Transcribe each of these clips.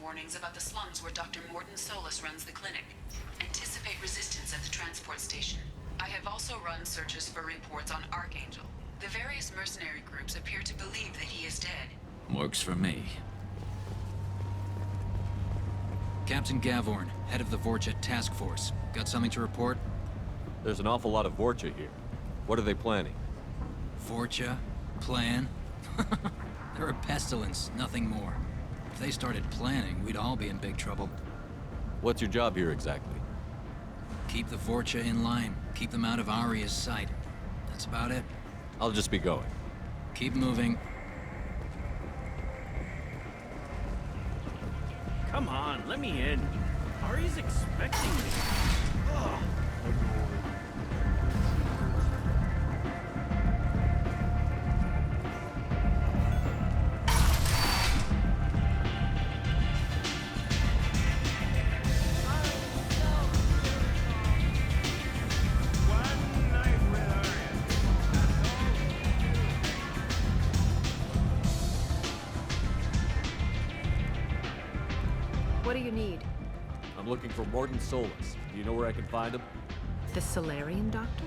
warnings about the slums where Dr. Morton Solus runs the clinic. Anticipate resistance at the transport station. I have also run searches for reports on Archangel. The various mercenary groups appear to believe that he is dead. Works for me. Captain Gavorn, head of the Vorcha Task Force. Got something to report? There's an awful lot of Vorcha here. What are they planning? Vorcha? Plan? They're a pestilence, nothing more. If they started planning, we'd all be in big trouble. What's your job here exactly? Keep the Vorcha in line. Keep them out of Aria's sight. That's about it. I'll just be going. Keep moving. Come on, let me in. Ari's expecting me. Ugh. What do you need? I'm looking for Morton Solus. Do you know where I can find him? The Solarian doctor?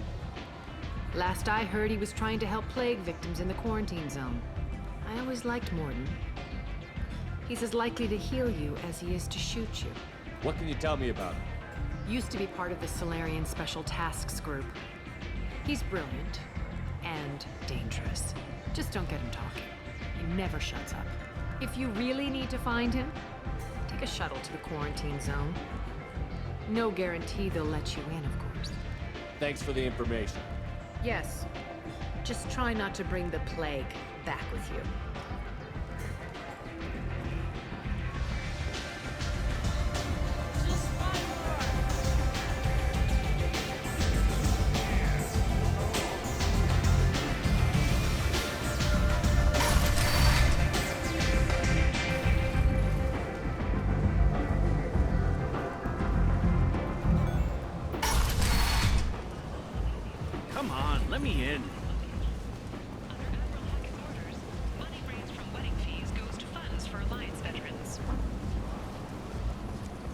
Last I heard, he was trying to help plague victims in the quarantine zone. I always liked Morton. He's as likely to heal you as he is to shoot you. What can you tell me about him? Used to be part of the Solarian Special Tasks Group. He's brilliant and dangerous. Just don't get him talking. He never shuts up. If you really need to find him, take a shuttle to the quarantine zone. No guarantee they'll let you in, of course. Thanks for the information. Yes. Just try not to bring the plague back with you. Come on, let me in. Money raised from wedding fees goes to funds for Alliance veterans.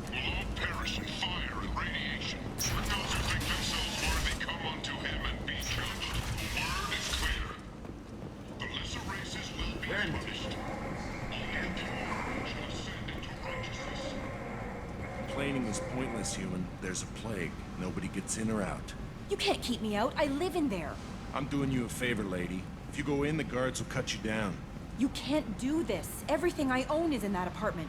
Will all perish in fire and radiation. But those who think themselves worthy come unto him and be judged. The word is clear. The lesser races will be punished. Only the pure shall ascend into righteousness. Complaining is pointless, human. There's a plague. Nobody gets in or out. You can't keep me out. I live in there. I'm doing you a favor, lady. If you go in, the guards will cut you down. You can't do this. Everything I own is in that apartment.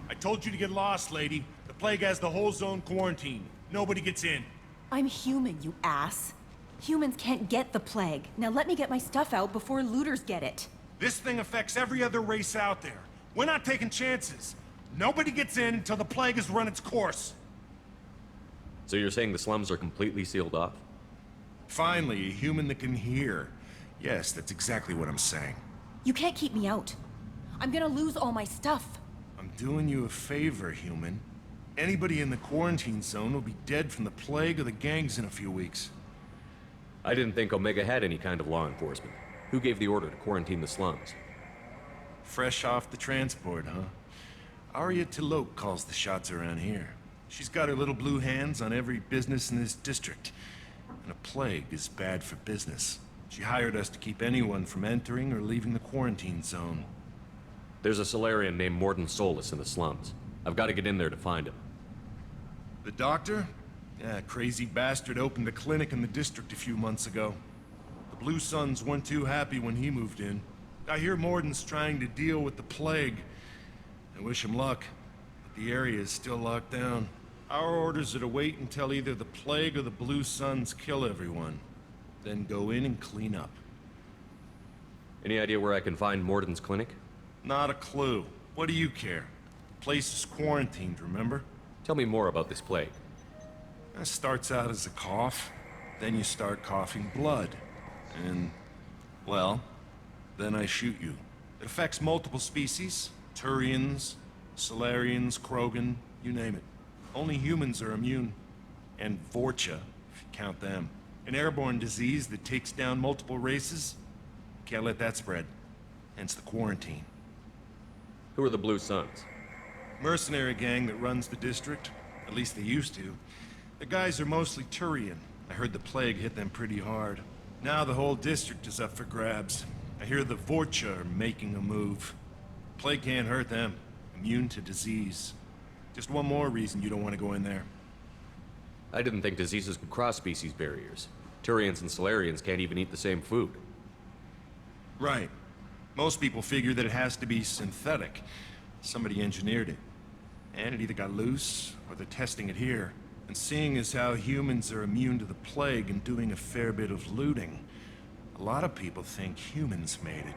I told you to get lost, lady. The plague has the whole zone quarantined. Nobody gets in. I'm human, you ass. Humans can't get the plague. Now let me get my stuff out before looters get it. This thing affects every other race out there. We're not taking chances. Nobody gets in until the plague has run its course. So you're saying the slums are completely sealed off? Finally, a human that can hear. Yes, that's exactly what I'm saying. You can't keep me out. I'm gonna lose all my stuff. I'm doing you a favor, human. Anybody in the quarantine zone will be dead from the plague or the gangs in a few weeks. I didn't think Omega had any kind of law enforcement. Who gave the order to quarantine the slums? Fresh off the transport, huh? Arya Tilok calls the shots around here. She's got her little blue hands on every business in this district. And a plague is bad for business. She hired us to keep anyone from entering or leaving the quarantine zone. There's a Solarian named Morton Solus in the slums. I've got to get in there to find him. The doctor? Yeah, crazy bastard opened a clinic in the district a few months ago. The Blue Suns weren't too happy when he moved in. I hear Morton's trying to deal with the plague. I wish him luck, but the area is still locked down. Our orders are to wait until either the plague or the Blue Suns kill everyone. Then go in and clean up. Any idea where I can find Morton's clinic? Not a clue. What do you care? The place is quarantined, remember? Tell me more about this plague. It starts out as a cough, then you start coughing blood. And, well, then I shoot you. It affects multiple species. Turians, Solarians, Krogan, you name it. Only humans are immune. And Vorcha, if you count them. An airborne disease that takes down multiple races. Can't let that spread. Hence the quarantine. Who are the Blue Suns? Mercenary gang that runs the district. At least they used to. The guys are mostly Turian. I heard the plague hit them pretty hard. Now the whole district is up for grabs. I hear the Vorcha are making a move. Plague can't hurt them. Immune to disease. Just one more reason you don't want to go in there. I didn't think diseases could cross species barriers. Turians and Solarians can't even eat the same food. Right. Most people figure that it has to be synthetic. Somebody engineered it. And it either got loose, or they're testing it here. And seeing as how humans are immune to the plague and doing a fair bit of looting, a lot of people think humans made it.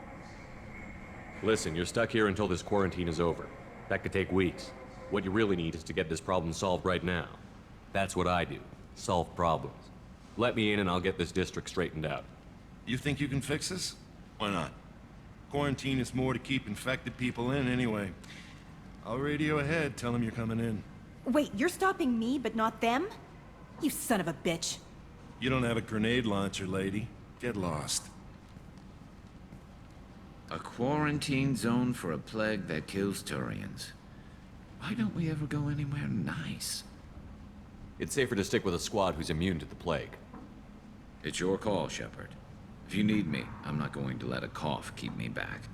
Listen, you're stuck here until this quarantine is over. That could take weeks. What you really need is to get this problem solved right now. That's what I do. Solve problems. Let me in and I'll get this district straightened out. You think you can fix this? Why not? Quarantine is more to keep infected people in anyway. I'll radio ahead, tell them you're coming in. Wait, you're stopping me, but not them? You son of a bitch. You don't have a grenade launcher, lady. Get lost. A quarantine zone for a plague that kills Turians. Why don't we ever go anywhere nice? It's safer to stick with a squad who's immune to the plague. It's your call, Shepard. If you need me, I'm not going to let a cough keep me back.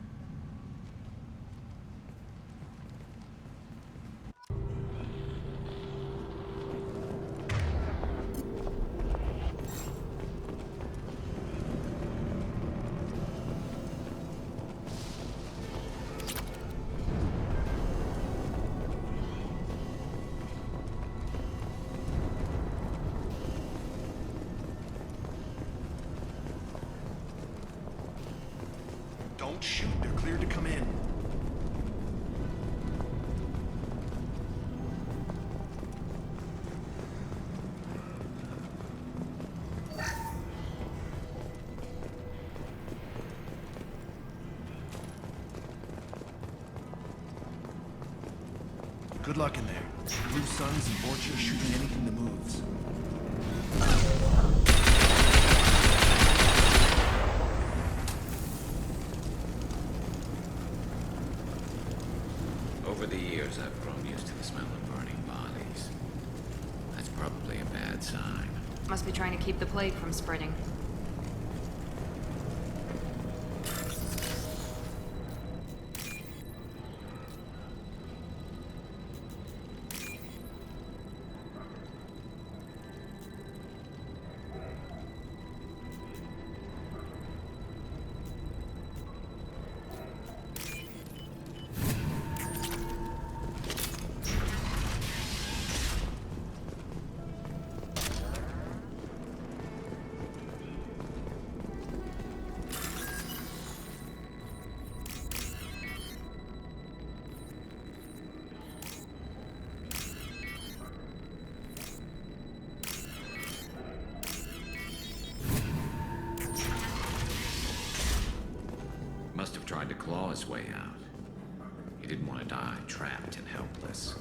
Don't shoot, they're cleared to come in. Good luck in there. Blue Suns and Vorcha shooting anything that moves. Over the years, I've grown used to the smell of burning bodies. That's probably a bad sign. Must be trying to keep the plague from spreading. Must have tried to claw his way out. He didn't want to die trapped and helpless.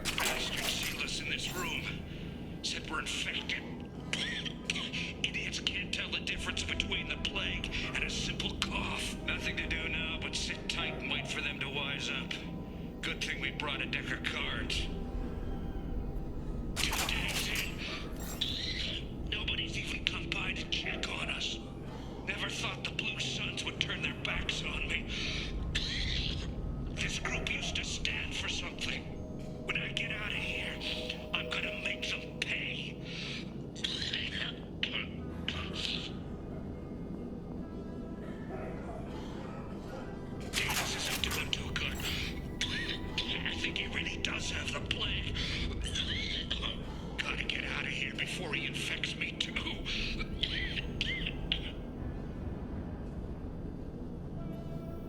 Bastards sealed us in this room. Said we're infected. Idiots can't tell the difference between the plague and a simple cough. Nothing to do now but sit tight and wait for them to wise up. Good thing we brought a deck of cards. 2 days in. Nobody's even come by to check on us. Never thought the Blue Suns would turn their backs on me. This group used to stand for something. When I get out of here, I'm gonna make them pay. Davis isn't doing too good. I think he really does have the plague. Gotta get out of here before he infects me too.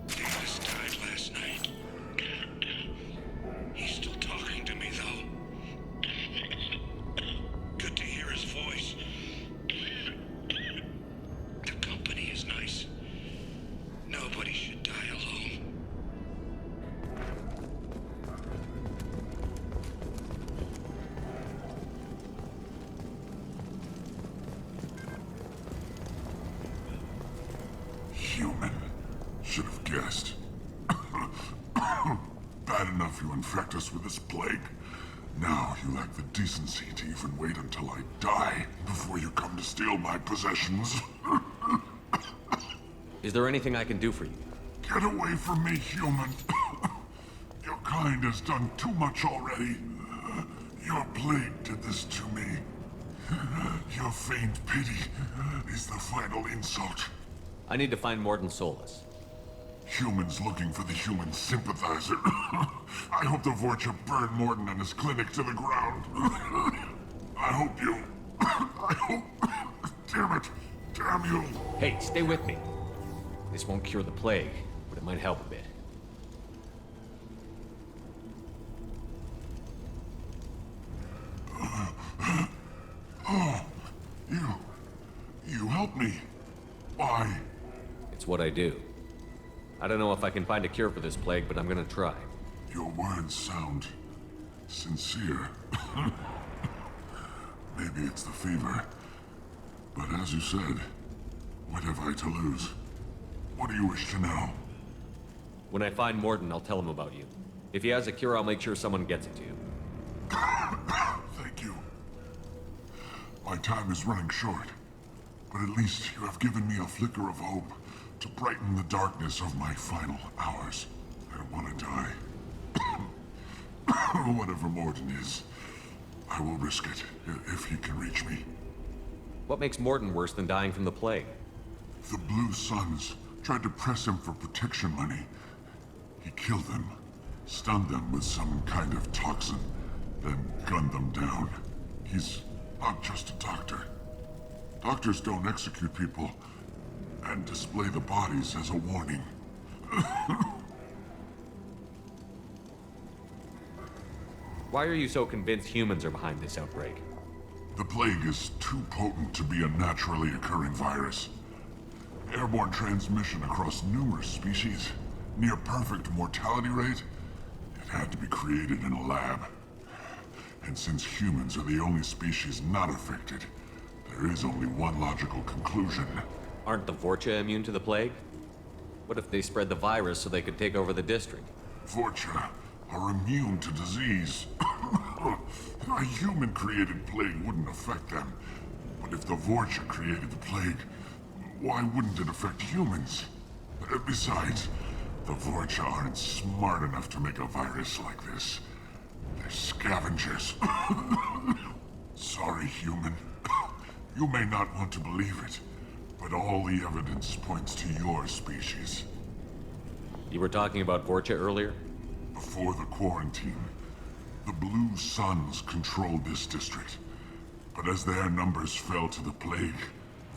Davis died last night. He's still talking to me, though. Good to hear his voice. The company is nice. Nobody should die alone. Human. Should have guessed. infect us with this plague. Now you lack the decency to even wait until I die before you come to steal my possessions. Is there anything I can do for you? Get away from me, human. Your kind has done too much already. Your plague did this to me. Your feigned pity is the final insult. I need to find Morden Solus. Humans looking for the human sympathizer. I hope the Vorcha burn Morden and his clinic to the ground. I hope you... I hope... Damn it. Damn you. Hey, stay with me. This won't cure the plague, but it might help a bit. Oh, you helped me. Why? It's what I do. I don't know if I can find a cure for this plague, but I'm gonna try. Your words sound sincere. Maybe it's the fever. But as you said, what have I to lose? What do you wish to know? When I find Morden, I'll tell him about you. If he has a cure, I'll make sure someone gets it to you. Thank you. My time is running short, but at least you have given me a flicker of hope to brighten the darkness of my final hours. I don't want to die. Whatever Morden is, I will risk it if he can reach me. What makes Morden worse than dying from the plague? The Blue Suns tried to press him for protection money. He killed them, stunned them with some kind of toxin, then gunned them down. He's not just a doctor. Doctors don't execute people and display the bodies as a warning. Why are you so convinced humans are behind this outbreak? The plague is too potent to be a naturally occurring virus. Airborne transmission across numerous species, near perfect mortality rate. It had to be created in a lab. And since humans are the only species not affected, there is only one logical conclusion. Aren't the Vorcha immune to the plague? What if they spread the virus so they could take over the district? Vorcha are immune to disease. A human-created plague wouldn't affect them. But if the Vorcha created the plague, why wouldn't it affect humans? Besides, the Vorcha aren't smart enough to make a virus like this. They're scavengers. Sorry, human. You may not want to believe it, but all the evidence points to your species. You were talking about Vorcha earlier? Before the quarantine, the Blue Suns controlled this district. But as their numbers fell to the plague,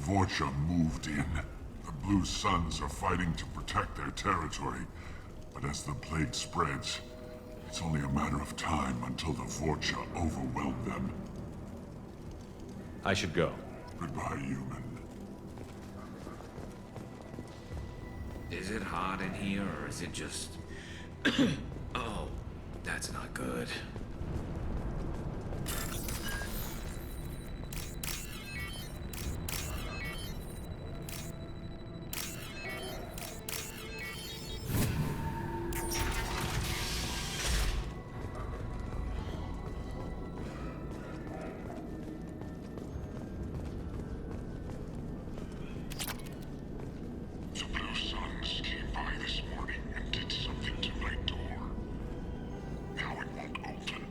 Vorcha moved in. The Blue Suns are fighting to protect their territory, but as the plague spreads, it's only a matter of time until the Vorcha overwhelm them. I should go. Goodbye, human. Is it hot in here, or is it just... Oh, that's not good. The Blue Suns came by this morning and did something to my door. Now it won't open.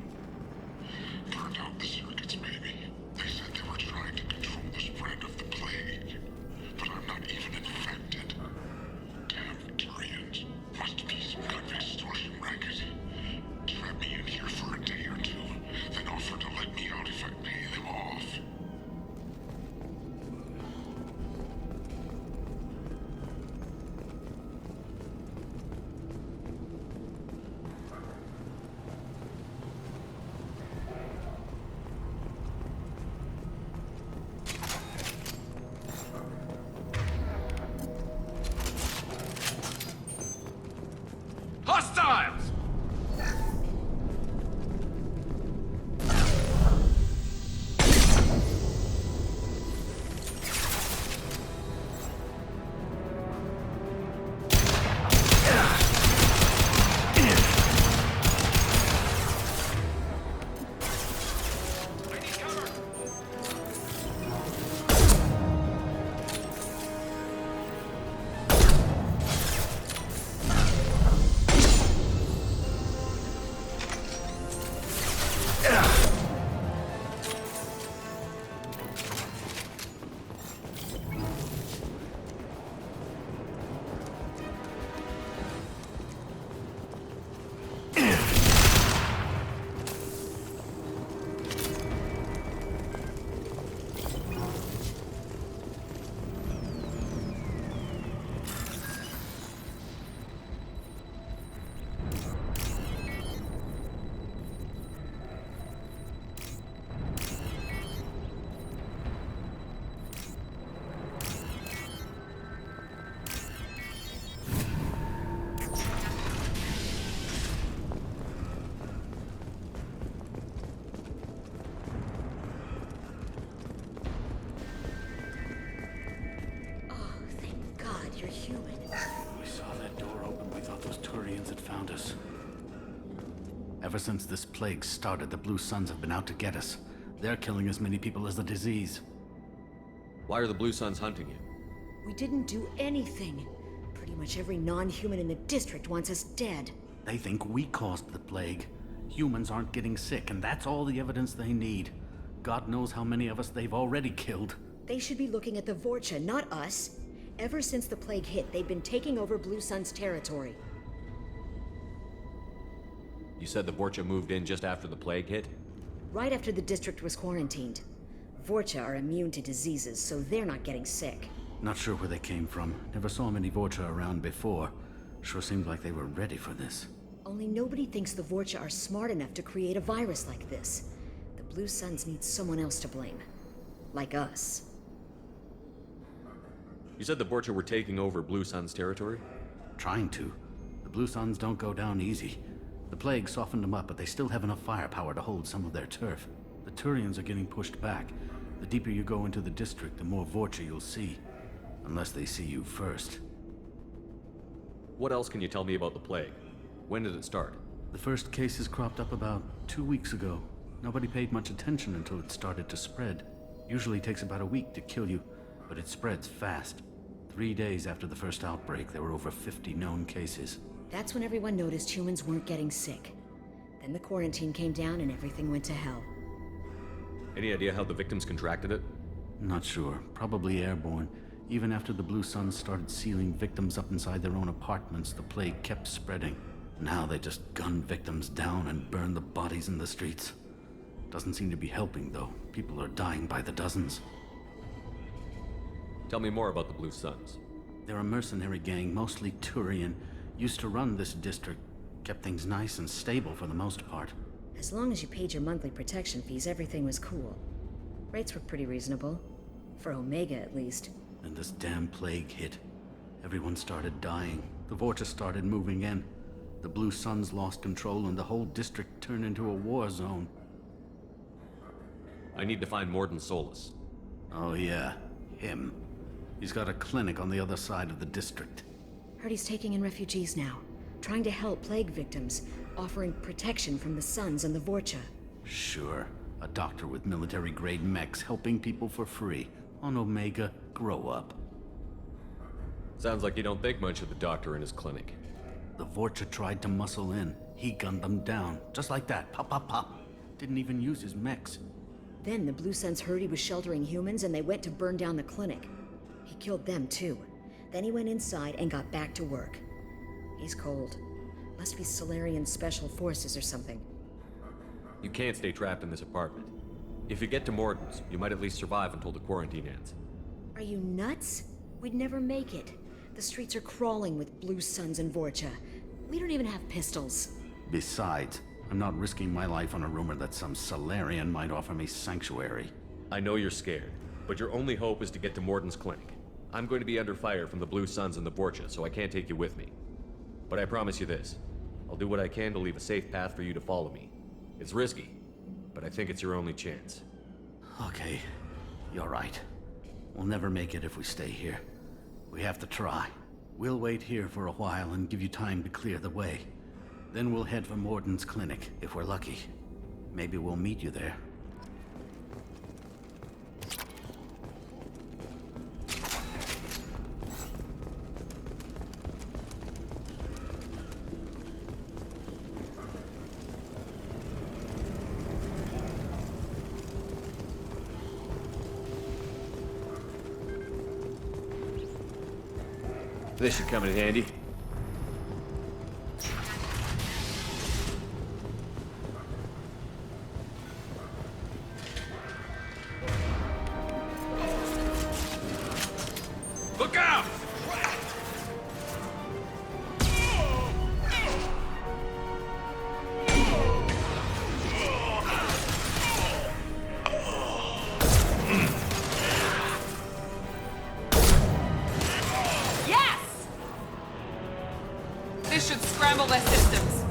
found us. Ever since this plague started, the Blue Suns have been out to get us. They're killing as many people as the disease. Why are the Blue Suns hunting you? We didn't do anything. Pretty much every non-human in the district wants us dead. They think we caused the plague. Humans aren't getting sick, and that's all the evidence they need. God knows how many of us they've already killed. They should be looking at the Vorcha, not us. Ever since the plague hit, they've been taking over Blue Sun's territory. You said the Vorcha moved in just after the plague hit? Right after the district was quarantined. Vorcha are immune to diseases, so they're not getting sick. Not sure where they came from. Never saw many Vorcha around before. Sure seemed like they were ready for this. Only nobody thinks the Vorcha are smart enough to create a virus like this. The Blue Suns need someone else to blame. Like us. You said the Vorcha were taking over Blue Sun's territory? Trying to. The Blue Suns don't go down easy. The plague softened them up, but they still have enough firepower to hold some of their turf. The Turians are getting pushed back. The deeper you go into the district, the more Vorcha you'll see. Unless they see you first. What else can you tell me about the plague? When did it start? The first cases cropped up about 2 weeks ago. Nobody paid much attention until it started to spread. Usually takes about a week to kill you, but it spreads fast. 3 days after the first outbreak, there were over 50 known cases. That's when everyone noticed humans weren't getting sick. Then the quarantine came down and everything went to hell. Any idea how the victims contracted it? Not sure. Probably airborne. Even after the Blue Suns started sealing victims up inside their own apartments, the plague kept spreading. Now they just gun victims down and burn the bodies in the streets. Doesn't seem to be helping, though. People are dying by the dozens. Tell me more about the Blue Suns. They're a mercenary gang, mostly Turian. Used to run this district. Kept things nice and stable for the most part. As long as you paid your monthly protection fees, everything was cool. Rates were pretty reasonable. For Omega, at least. And this damn plague hit. Everyone started dying. The Vorcha started moving in. The Blue Suns lost control and the whole district turned into a war zone. I need to find Morden Solus. Oh yeah, him. He's got a clinic on the other side of the district. Heard he's taking in refugees now. Trying to help plague victims. Offering protection from the Suns and the Vorcha. Sure. A doctor with military-grade mechs helping people for free. On Omega, grow up. Sounds like you don't think much of the doctor in his clinic. The Vorcha tried to muscle in. He gunned them down. Just like that. Pop, pop, pop. Didn't even use his mechs. Then the Blue Suns heard he was sheltering humans and they went to burn down the clinic. He killed them too. Then he went inside and got back to work. He's cold. Must be Solarian Special Forces or something. You can't stay trapped in this apartment. If you get to Morden's, you might at least survive until the quarantine ends. Are you nuts? We'd never make it. The streets are crawling with Blue Suns and Vorcha. We don't even have pistols. Besides, I'm not risking my life on a rumor that some Solarian might offer me sanctuary. I know you're scared, but your only hope is to get to Morden's clinic. I'm going to be under fire from the Blue Suns and the Vorcha, so I can't take you with me. But I promise you this. I'll do what I can to leave a safe path for you to follow me. It's risky, but I think it's your only chance. Okay, you're right. We'll never make it if we stay here. We have to try. We'll wait here for a while and give you time to clear the way. Then we'll head for Morden's clinic, if we're lucky. Maybe we'll meet you there. This should come in handy. Look out! This should scramble their systems.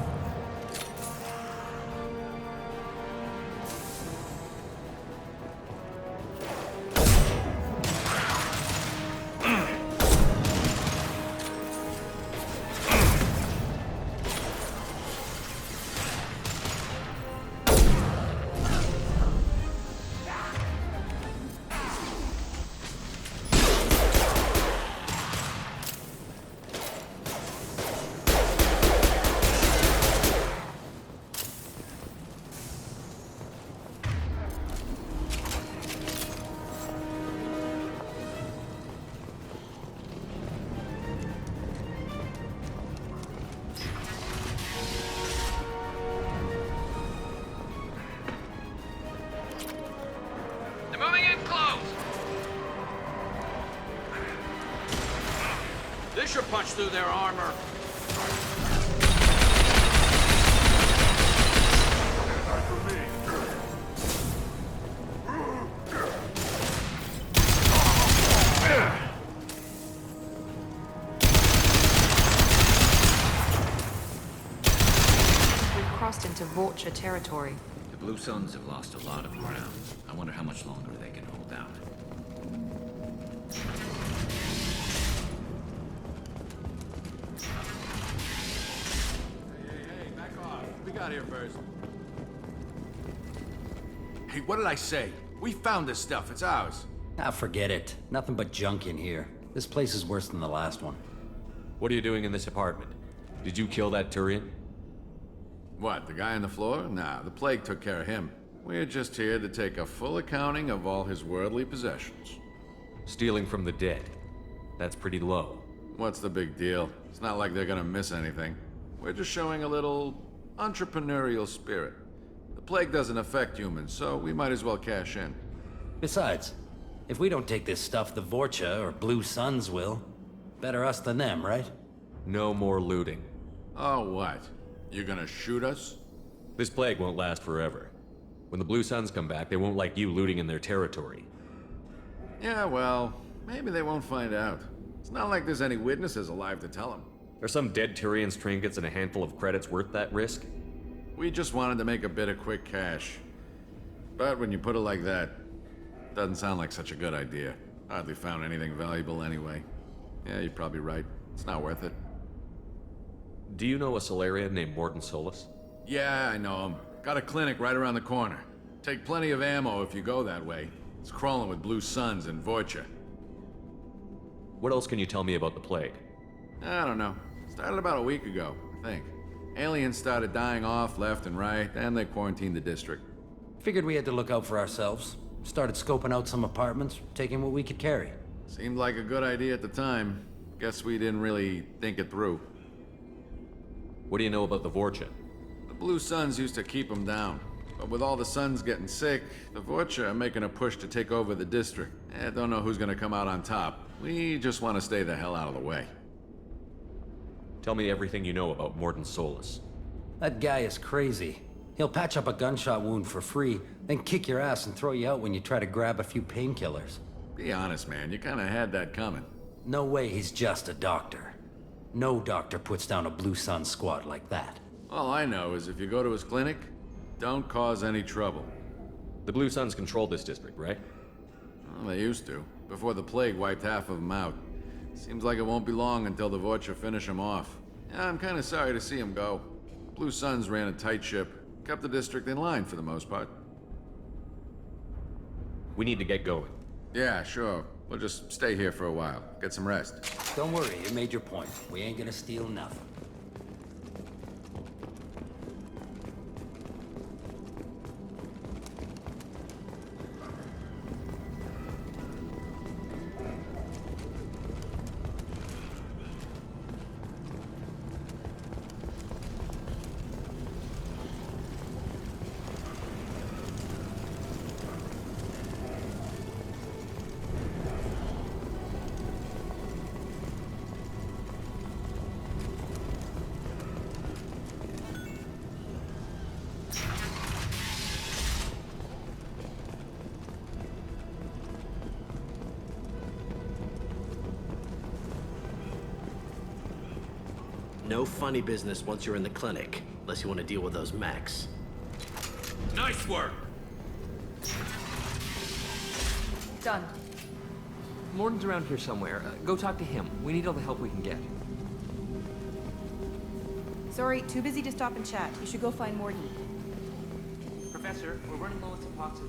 Fissure punch through their armor. We've crossed into Vulture territory. The Blue Suns have lost a lot of ground. I wonder how much longer they can hold out. Hey, back off. We got here first. Hey, what did I say? We found this stuff. It's ours. Ah, forget it. Nothing but junk in here. This place is worse than the last one. What are you doing in this apartment? Did you kill that Turian? What, the guy on the floor? Nah, the plague took care of him. We're just here to take a full accounting of all his worldly possessions. Stealing from the dead. That's pretty low. What's the big deal? It's not like they're gonna miss anything. We're just showing a little entrepreneurial spirit. The plague doesn't affect humans, so we might as well cash in. Besides, if we don't take this stuff, the Vorcha or Blue Suns will. Better us than them, right? No more looting. Oh, what? You gonna shoot us? This plague won't last forever. When the Blue Suns come back, they won't like you looting in their territory. Yeah, well, maybe they won't find out. It's not like there's any witnesses alive to tell them. Are some dead Turian's trinkets and a handful of credits worth that risk? We just wanted to make a bit of quick cash. But when you put it like that, doesn't sound like such a good idea. Hardly found anything valuable anyway. Yeah, you're probably right. It's not worth it. Do you know a Solarian named Morton Solus? Yeah, I know him. Got a clinic right around the corner. Take plenty of ammo if you go that way. It's crawling with Blue Suns and Vorcha. What else can you tell me about the plague? I don't know. Started about a week ago, I think. Aliens started dying off left and right, and they quarantined the district. Figured we had to look out for ourselves. Started scoping out some apartments, taking what we could carry. Seemed like a good idea at the time. Guess we didn't really think it through. What do you know about the Vorcha? The Blue Suns used to keep them down. But with all the Suns getting sick, the Vorcha are making a push to take over the district. Don't know who's gonna come out on top. We just want to stay the hell out of the way. Tell me everything you know about Morton Solus. That guy is crazy. He'll patch up a gunshot wound for free, then kick your ass and throw you out when you try to grab a few painkillers. Be honest, man. You kinda had that coming. No way he's just a doctor. No doctor puts down a Blue Sun squad like that. All I know is if you go to his clinic, don't cause any trouble. The Blue Suns control this district, right? Well, they used to, before the plague wiped half of them out. Seems like it won't be long until the Vorcha finish him off. Yeah, I'm kinda sorry to see him go. Blue Suns ran a tight ship, kept the district in line for the most part. We need to get going. Yeah, sure. We'll just stay here for a while. Get some rest. Don't worry, you made your point. We ain't gonna steal nothing. No funny business once you're in the clinic, unless you want to deal with those mechs. Nice work! Done. Morton's around here somewhere. Go talk to him. We need all the help we can get. Sorry, too busy to stop and chat. You should go find Morton. Professor, we're running low on epoxy.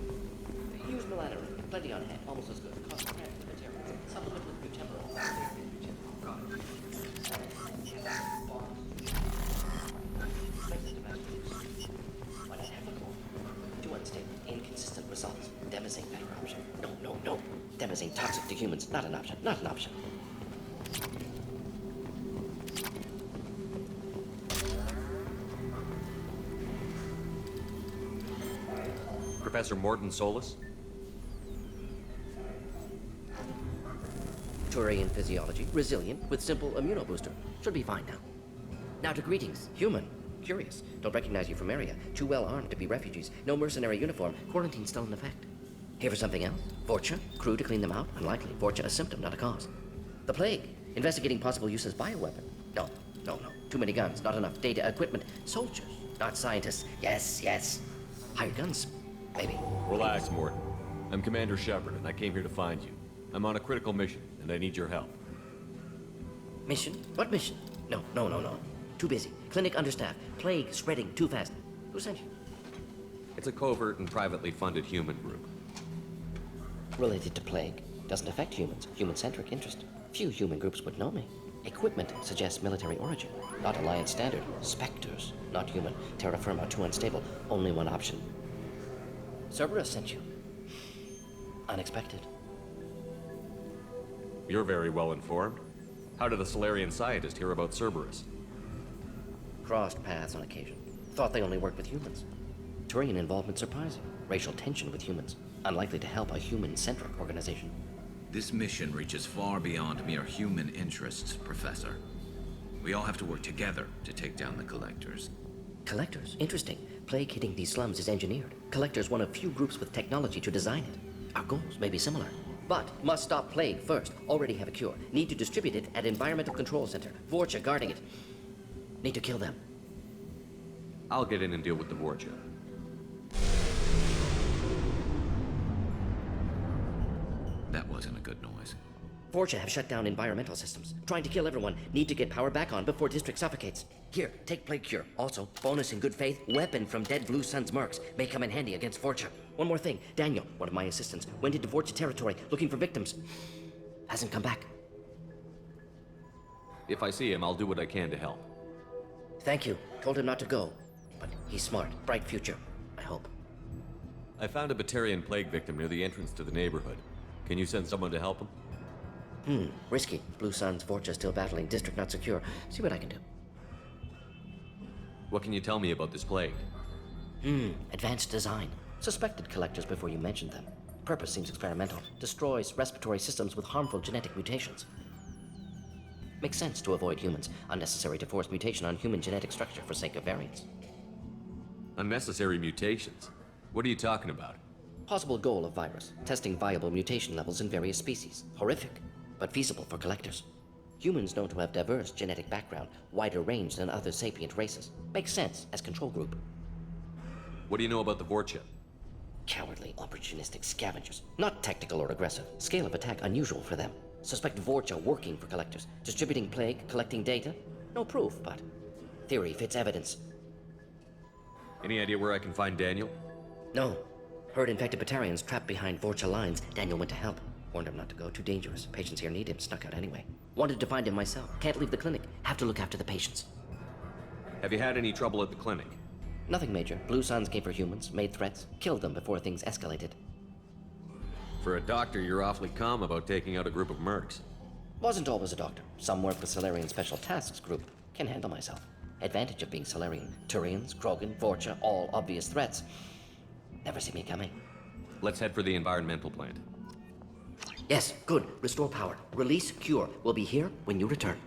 Use melatonin. Plenty on hand. Almost as good. Cost compared to materials. Supplement with butemol. Got it. To unstable, inconsistent results. Demazine better option. No. Demazine toxic to humans. Not an option. Not an option. Professor Morton Solus? Turian physiology, resilient, with simple immunobooster. Should be fine now. Now to greetings. Human. Curious. Don't recognize you from area. Too well armed to be refugees. No mercenary uniform. Quarantine still in effect. Here for something else? Vorcha? Crew to clean them out? Unlikely. Vorcha a symptom, not a cause. The plague. Investigating possible use as bioweapon. No. Too many guns, not enough data, equipment. Soldiers, not scientists. Yes. Hired guns, maybe. Relax, Morton. I'm Commander Shepard, and I came here to find you. I'm on a critical mission, and I need your help. Mission? What mission? No. Too busy. Clinic understaffed. Plague spreading too fast. Who sent you? It's a covert and privately funded human group. Related to plague. Doesn't affect humans. Human-centric interest. Few human groups would know me. Equipment suggests military origin. Not Alliance standard. Spectres. Not human. Terra firma too unstable. Only one option. Cerberus sent you. Unexpected. You're very well informed. How did a Solarian scientist hear about Cerberus? Crossed paths on occasion. Thought they only worked with humans. Turian involvement surprising. Racial tension with humans. Unlikely to help a human-centric organization. This mission reaches far beyond mere human interests, Professor. We all have to work together to take down the Collectors. Collectors? Interesting. Plague hitting these slums is engineered. Collectors one of few groups with technology to design it. Our goals may be similar. But must stop plague first. Already have a cure. Need to distribute it at Environmental Control Center. Vorcha guarding it. Need to kill them. I'll get in and deal with the Vorcha. That wasn't a good noise. Vorcha have shut down environmental systems. Trying to kill everyone. Need to get power back on before district suffocates. Here, take plague cure. Also, bonus in good faith, weapon from dead Blue Sun's mercs. May come in handy against Vorcha. One more thing. Daniel, one of my assistants, went into Vorcha territory looking for victims. Hasn't come back. If I see him, I'll do what I can to help. Thank you. Told him not to go. But he's smart. Bright future. I hope. I found a Batarian plague victim near the entrance to the neighborhood. Can you send someone to help him? Risky. Blue Sun's Vorcha still battling. District not secure. See what I can do. What can you tell me about this plague? Advanced design. Suspected collectors before you mentioned them. Purpose seems experimental. Destroys respiratory systems with harmful genetic mutations. Makes sense to avoid humans. Unnecessary to force mutation on human genetic structure for sake of variants. Unnecessary mutations? What are you talking about? Possible goal of virus. Testing viable mutation levels in various species. Horrific, but feasible for collectors. Humans known to have diverse genetic background, wider range than other sapient races. Makes sense as control group. What do you know about the Vorcha? Cowardly, opportunistic scavengers. Not tactical or aggressive. Scale of attack unusual for them. Suspect Vorcha working for collectors. Distributing plague, collecting data. No proof, but theory fits evidence. Any idea where I can find Daniel? No. Heard infected Batarians trapped behind Vorcha lines. Daniel went to help. Warned him not to go. Too dangerous. Patients here need him. Snuck out anyway. Wanted to find him myself. Can't leave the clinic. Have to look after the patients. Have you had any trouble at the clinic? Nothing major. Blue Suns came for humans, made threats, killed them before things escalated. For a doctor, you're awfully calm about taking out a group of mercs. Wasn't always a doctor. Some work with Solarian Special Tasks Group. Can handle myself. Advantage of being Solarian. Turians, Krogan, Vorcha, all obvious threats. Never see me coming. Let's head for the environmental plant. Yes, good. Restore power. Release cure. We'll be here when you return.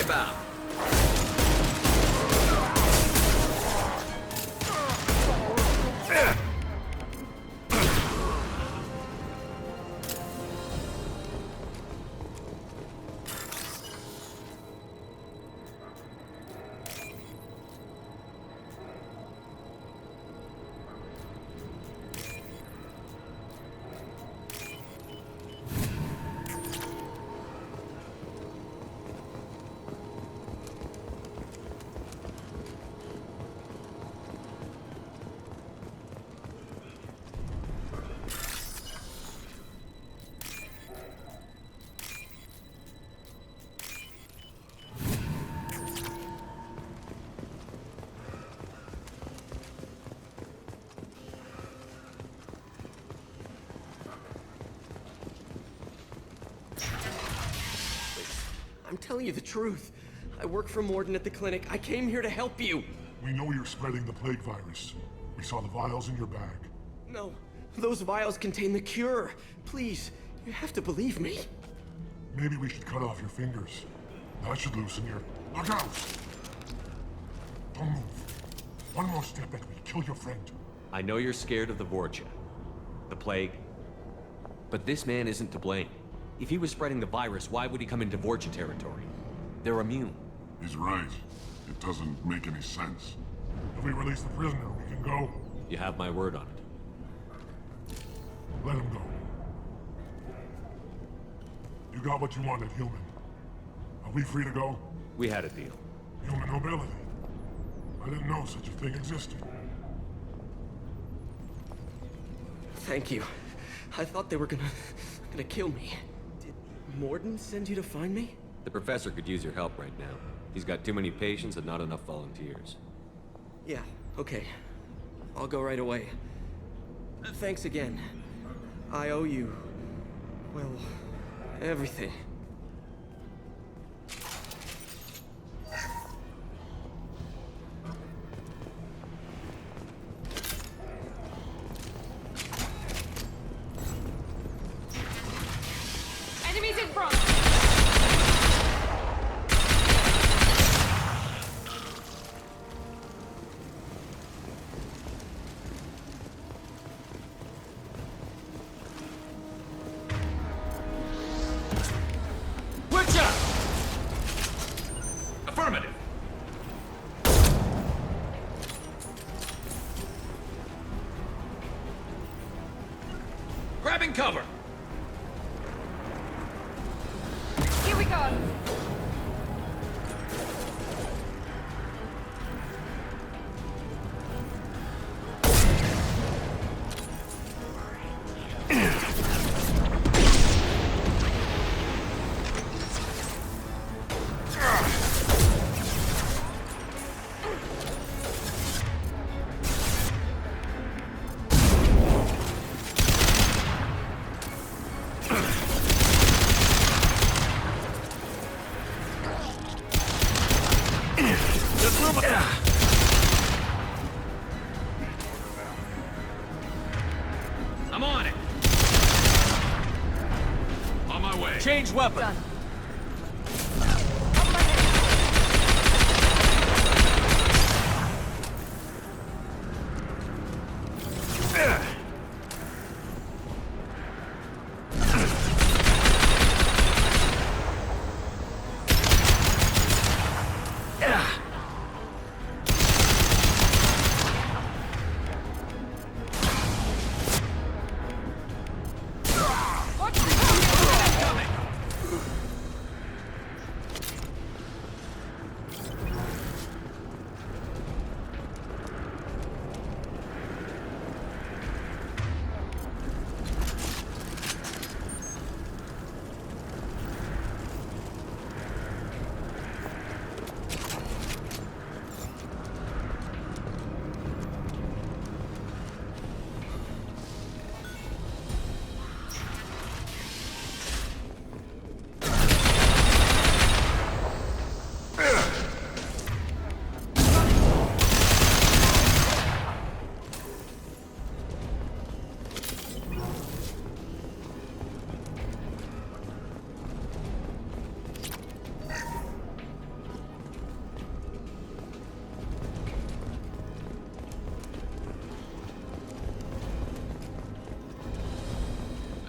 about? I'm telling you the truth. I work for Morden at the clinic. I came here to help you. We know you're spreading the plague virus. We saw the vials in your bag. No, those vials contain the cure. Please, you have to believe me. Maybe we should cut off your fingers. That should loosen your... Look out! Don't move. One more step and we kill your friend. I know you're scared of the Vorcha, the plague, but this man isn't to blame. If he was spreading the virus, why would he come into Vorcha territory? They're immune. He's right. It doesn't make any sense. If we release the prisoner, we can go. You have my word on it. Let him go. You got what you wanted, human. Are we free to go? We had a deal. Human nobility. I didn't know such a thing existed. Thank you. I thought they were gonna kill me. Did Morden send you to find me? The professor could use your help right now. He's got too many patients and not enough volunteers. Yeah, okay. I'll go right away. Thanks again. I owe you... well, everything. Enemies in front! Butcher! Affirmative. Grabbing cover. Here we go! I'm on it. On my way. Change weapon. Done.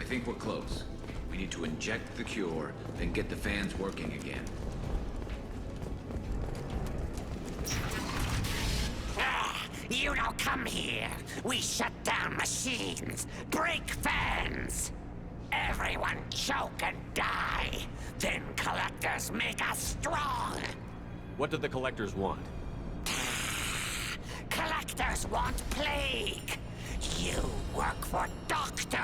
think we're close. We need to inject the cure, then get the fans working again. You don't come here. We shut down machines, break fans. Everyone choke and die. Then collectors make us strong. What do the collectors want? Collectors want plague. You work for Doctor.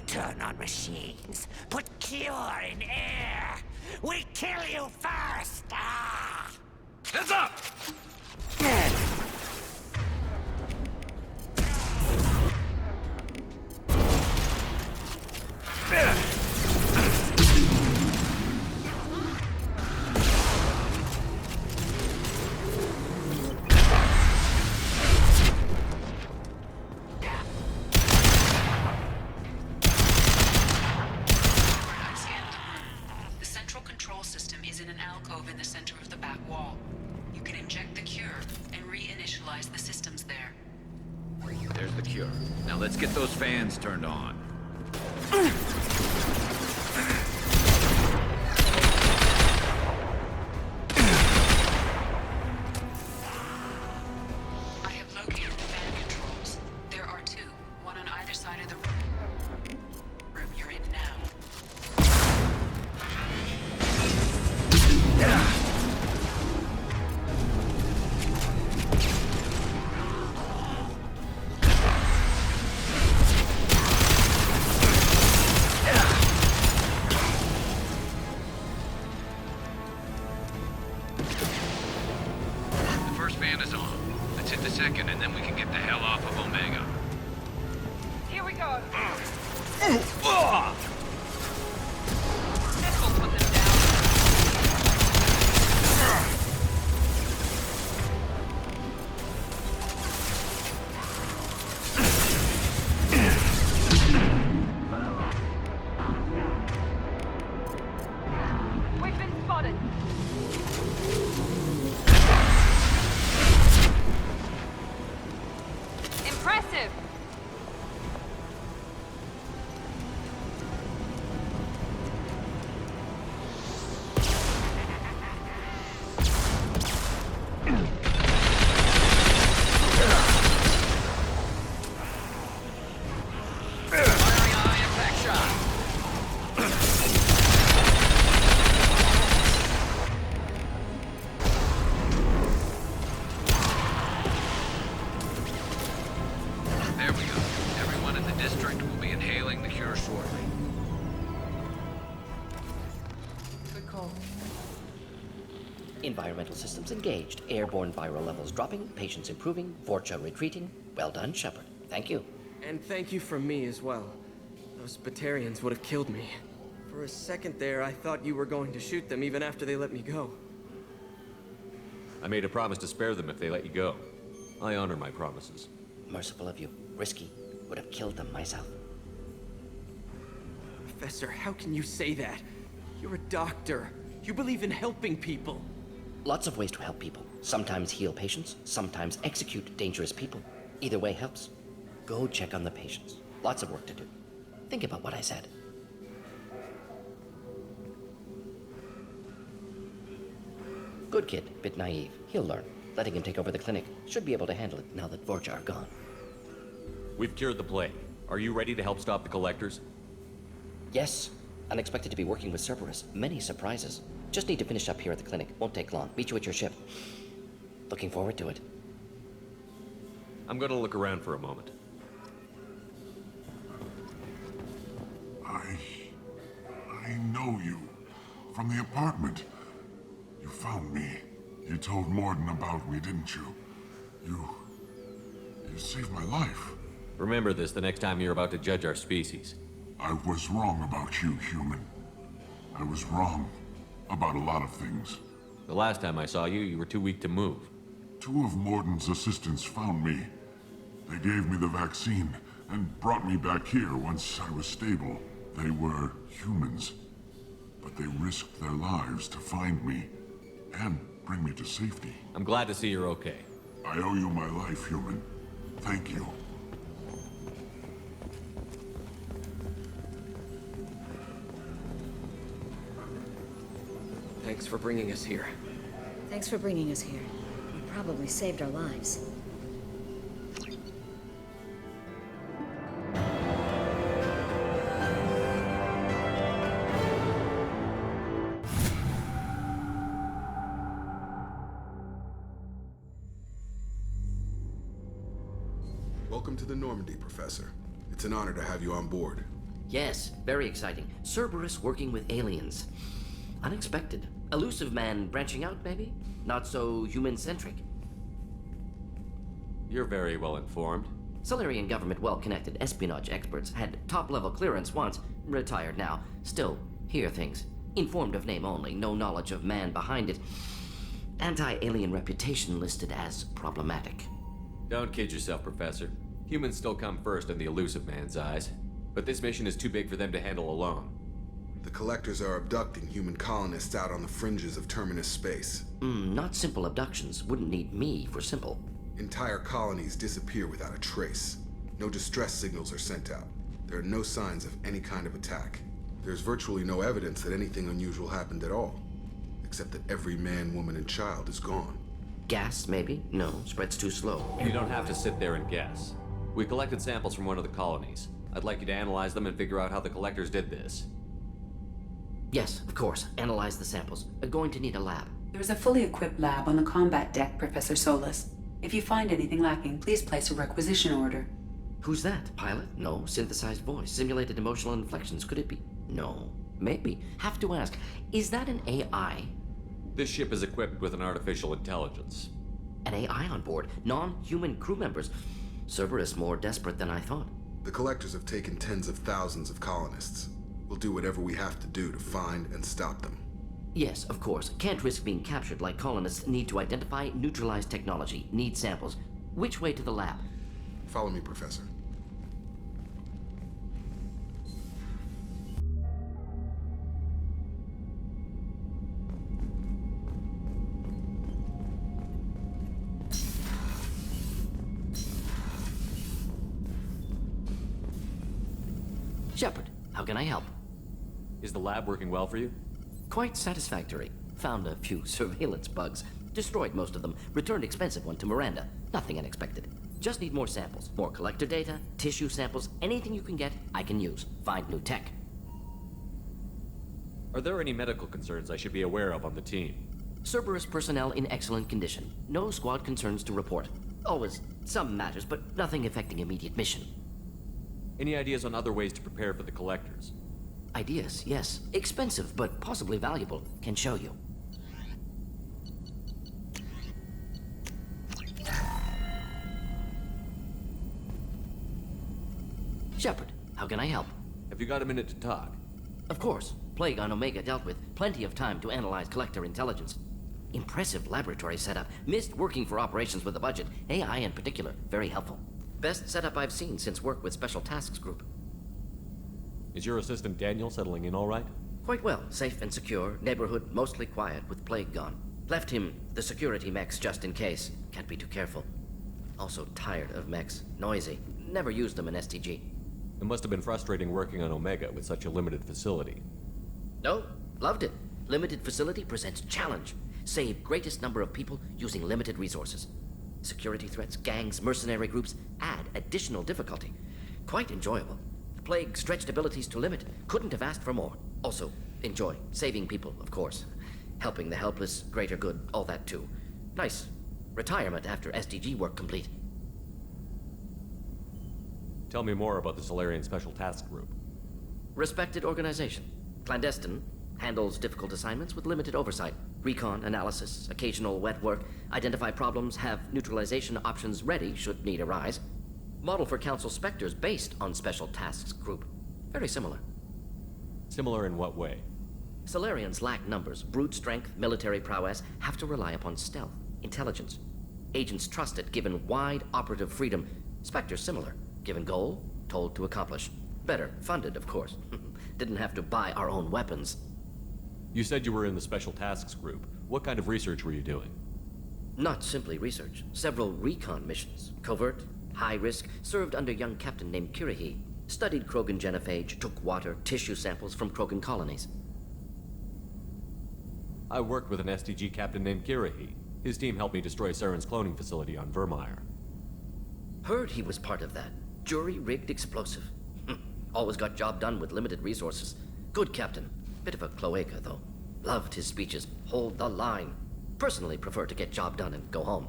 Turn on machines. Put cure in air. We kill you first. Ah. Heads up! The central control system is in an alcove in the center of the back wall. You can inject the cure and reinitialize the systems there. There's the cure. Now let's get those fans turned on. I have located the fan controls. There are two, one on either side of the room you're in now. The first fan is on. Let's hit the second, and then we can get the hell off of Omega. Here we go. We've been spotted. Impressive. There we go. Everyone in the district will be inhaling the cure shortly. Good call. Environmental systems engaged. Airborne viral levels dropping. Patients improving. Vorcha retreating. Well done, Shepard. Thank you. And thank you from me as well. Those Batarians would have killed me. For a second there, I thought you were going to shoot them even after they let me go. I made a promise to spare them if they let you go. I honor my promises. Merciful of you. Risky. Would have killed them myself. Professor, how can you say that? You're a doctor. You believe in helping people. Lots of ways to help people. Sometimes heal patients, sometimes execute dangerous people. Either way helps. Go check on the patients. Lots of work to do. Think about what I said. Good kid, bit naive. He'll learn. Letting him take over the clinic. Should be able to handle it now that Vorcha are gone. We've cured the plague. Are you ready to help stop the collectors? Yes. Unexpected to be working with Cerberus. Many surprises. Just need to finish up here at the clinic. Won't take long. Meet you at your ship. Looking forward to it. I'm gonna look around for a moment. I know you. From the apartment. You found me. You told Morden about me, didn't you? You saved my life. Remember this the next time you're about to judge our species. I was wrong about you, human. I was wrong about a lot of things. The last time I saw you, you were too weak to move. Two of Morden's assistants found me. They gave me the vaccine and brought me back here once I was stable. They were humans, but they risked their lives to find me and bring me to safety. I'm glad to see you're okay. I owe you my life, human. Thank you. Thanks for bringing us here. Thanks for bringing us here. You probably saved our lives. Welcome to the Normandy, Professor. It's an honor to have you on board. Yes, very exciting. Cerberus working with aliens. Unexpected. Elusive man branching out, maybe? Not so human-centric. You're very well informed. Solarian government well-connected espionage experts had top-level clearance once, retired now. Still, hear things. Informed of name only, no knowledge of man behind it. Anti-alien reputation listed as problematic. Don't kid yourself, Professor. Humans still come first in the elusive man's eyes. But this mission is too big for them to handle alone. The Collectors are abducting human colonists out on the fringes of Terminus space. Not simple abductions. Wouldn't need me for simple. Entire colonies disappear without a trace. No distress signals are sent out. There are no signs of any kind of attack. There's virtually no evidence that anything unusual happened at all. Except that every man, woman, and child is gone. Gas, maybe? No, spreads too slow. You don't have to sit there and guess. We collected samples from one of the colonies. I'd like you to analyze them and figure out how the Collectors did this. Yes, of course. Analyze the samples. Going to need a lab. There's a fully equipped lab on the combat deck, Professor Solus. If you find anything lacking, please place a requisition order. Who's that? Pilot? No. Synthesized voice. Simulated emotional inflections. Could it be? No. Maybe. Have to ask. Is that an AI? This ship is equipped with an artificial intelligence. An AI on board? Non-human crew members? Cerberus more desperate than I thought. The Collectors have taken tens of thousands of colonists. We'll do whatever we have to do to find and stop them. Yes, of course. Can't risk being captured like colonists. Need to identify, neutralize technology. Need samples. Which way to the lab? Follow me, Professor. Shepard, how can I help? Is the lab working well for you? Quite satisfactory. Found a few surveillance bugs. Destroyed most of them. Returned expensive one to Miranda. Nothing unexpected. Just need more samples. More collector data, tissue samples, anything you can get, I can use. Find new tech. Are there any medical concerns I should be aware of on the team? Cerberus personnel in excellent condition. No squad concerns to report. Always some matters, but nothing affecting immediate mission. Any ideas on other ways to prepare for the Collectors? Ideas, yes. Expensive, but possibly valuable. Can show you. Shepard, how can I help? Have you got a minute to talk? Of course. Plague on Omega dealt with. Plenty of time to analyze Collector intelligence. Impressive laboratory setup. Missed working for operations with a budget. AI in particular. Very helpful. Best setup I've seen since work with Special Tasks Group. Is your assistant Daniel settling in all right? Quite well. Safe and secure. Neighborhood mostly quiet with Plague gone. Left him the security mechs just in case. Can't be too careful. Also tired of mechs. Noisy. Never used them in STG. It must have been frustrating working on Omega with such a limited facility. No, loved it. Limited facility presents challenge. Save greatest number of people using limited resources. Security threats, gangs, mercenary groups add additional difficulty. Quite enjoyable. Plague stretched abilities to limit. Couldn't have asked for more. Also, enjoy. Saving people, of course. Helping the helpless, greater good, all that too. Nice. Retirement after SDG work complete. Tell me more about the Solarian Special Task Group. Respected organization. Clandestine. Handles difficult assignments with limited oversight. Recon, analysis, occasional wet work. Identify problems, have neutralization options ready should need arise. Model for Council Spectres based on Special Tasks Group. Very similar. Similar in what way? Solarians lack numbers, brute strength, military prowess, have to rely upon stealth, intelligence. Agents trusted, given wide operative freedom. Spectres similar, given goal, told to accomplish. Better, funded, of course. Didn't have to buy our own weapons. You said you were in the Special Tasks Group. What kind of research were you doing? Not simply research. Several recon missions. Covert, high risk, served under young captain named Kirihi. Studied Krogan genophage, took water, tissue samples from Krogan colonies. I worked with an STG captain named Kirahi. His team helped me destroy Saren's cloning facility on Vermeer. Heard he was part of that. Jury-rigged explosive. Always got job done with limited resources. Good captain. Bit of a cloaca, though. Loved his speeches. Hold the line. Personally prefer to get job done and go home.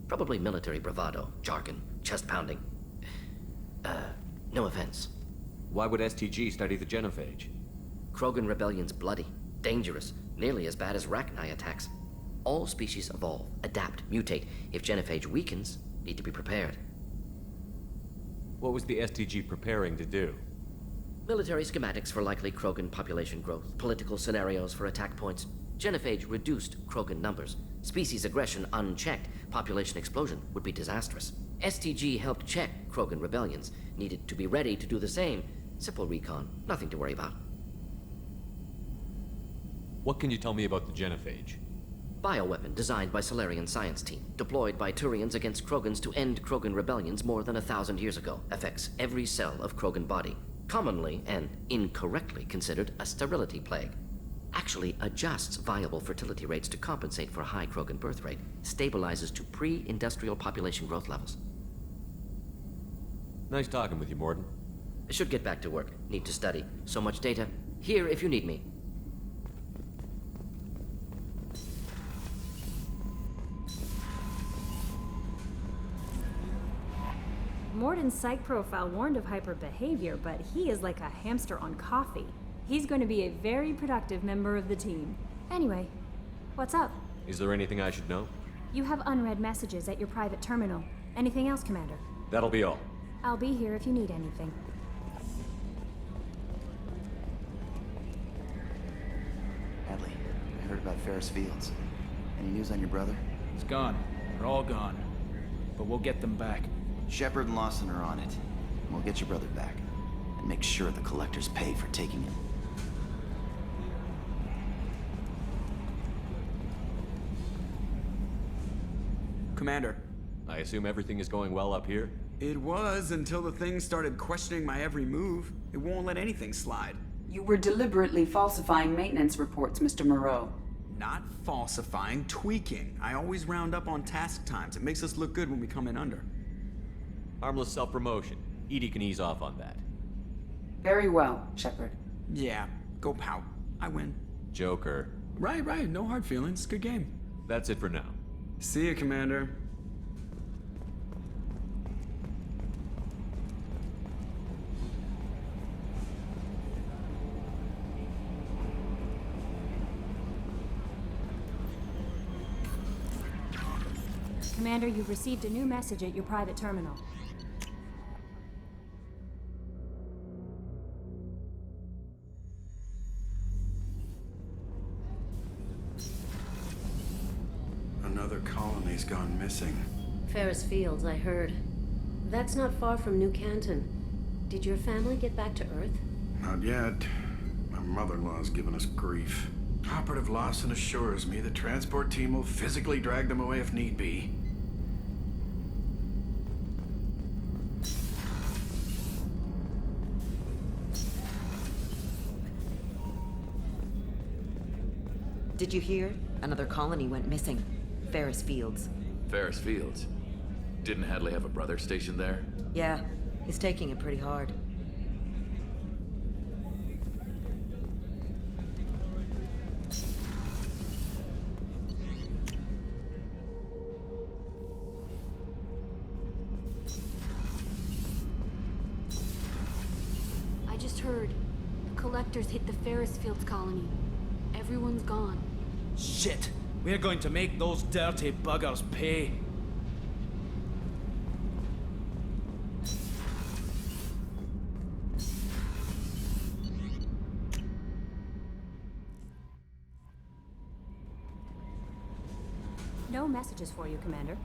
Probably military bravado, jargon, chest pounding. No offense. Why would STG study the genophage? Krogan rebellion's bloody, dangerous, nearly as bad as Rachni attacks. All species evolve, adapt, mutate. If genophage weakens, need to be prepared. What was the STG preparing to do? Military schematics for likely Krogan population growth, political scenarios for attack points. Genophage reduced Krogan numbers. Species aggression unchecked, population explosion would be disastrous. STG helped check Krogan rebellions, needed to be ready to do the same. Simple recon, nothing to worry about. What can you tell me about the genophage? Bioweapon designed by Solarian science team, deployed by Turians against Krogans to end Krogan rebellions more than 1,000 years ago. Affects every cell of Krogan body. Commonly and incorrectly considered a sterility plague. Actually adjusts viable fertility rates to compensate for a high Krogan birth rate. Stabilizes to pre-industrial population growth levels. Nice talking with you, Morden. Should get back to work. Need to study. So much data. Here if you need me. Morden's psych profile warned of hyper behavior, but he is like a hamster on coffee. He's going to be a very productive member of the team. Anyway, what's up? Is there anything I should know? You have unread messages at your private terminal. Anything else, Commander? That'll be all. I'll be here if you need anything. Hadley, I heard about Ferris Fields. Any news on your brother? He's gone. They're all gone. But we'll get them back. Shepard and Lawson are on it. We'll get your brother back. And make sure the collectors pay for taking him. Commander. I assume everything is going well up here? It was until the thing started questioning my every move. It won't let anything slide. You were deliberately falsifying maintenance reports, Mr. Moreau. Not falsifying, tweaking. I always round up on task times. It makes us look good when we come in under. Harmless self-promotion. Edie can ease off on that. Very well, Shepard. Yeah, go pout. I win. Joker. Right. No hard feelings. Good game. That's it for now. See you, Commander. Commander, you've received a new message at your private terminal. Another colony's gone missing. Ferris Fields, I heard. That's not far from New Canton. Did your family get back to Earth? Not yet. My mother-in-law's given us grief. Operative Lawson assures me the transport team will physically drag them away if need be. Did you hear? Another colony went missing. Ferris Fields. Ferris Fields? Didn't Hadley have a brother stationed there? Yeah, he's taking it pretty hard. I just heard. The collectors hit the Ferris Fields colony. Everyone's gone. Shit! We're going to make those dirty buggers pay. No messages for you, Commander.